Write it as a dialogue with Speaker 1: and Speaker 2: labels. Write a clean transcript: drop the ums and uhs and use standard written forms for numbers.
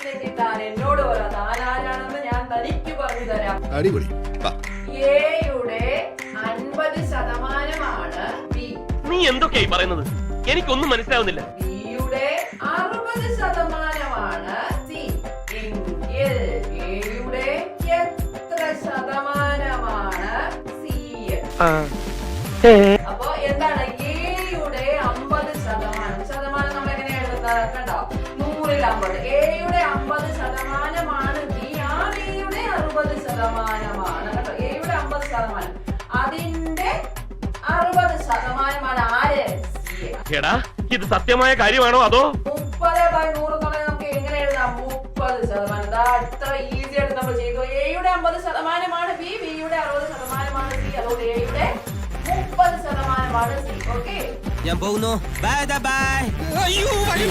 Speaker 1: അറിയില്ലെങ്കിൽ താൻ എന്നോട് പറ, താൻ ആരാണെന്ന് ഞാൻ തനിക്ക് പറഞ്ഞു തരാം.
Speaker 2: അടിപൊളി.
Speaker 1: എയുടെ 50% ബി.
Speaker 3: നീ എന്തൊക്കെയായി പറയുന്നത്? എനിക്കൊന്നും മനസ്സിലാവുന്നില്ല.
Speaker 1: ബിയുടെ 60% സി. എങ്കിൽ എയുടെ എത്ര ശതമാനമാണ് സി? അപ്പൊ എന്താണ് എയുടെ 50%? ശതമാനം നമ്മൾ എങ്ങനെ എഴുതുന്നത് കണ്ടോ? 100ൽ 50. എയുടെ 50% ബി. ആ ബിയുടെ 60% കേട്ടോ. എയുടെ 50%, അതിന്റെ 60% ആര്? സി.
Speaker 3: എടാ, ഇത് സത്യമായ കാര്യമാണോ അതോ?
Speaker 1: 30/100 നമുക്ക് എങ്ങനെ എഴുതാം? 30%. ഇത്ര ഈസി ആയിട്ട് നമ്മൾ ചെയ്തു. എയുടെ 50% ബി, ബിയുടെ 60% സി. അതുകൊണ്ട് എയുടെ 30% സി. ഓക്കെ,
Speaker 4: ഞാൻ പോകുന്നു. Bye bye.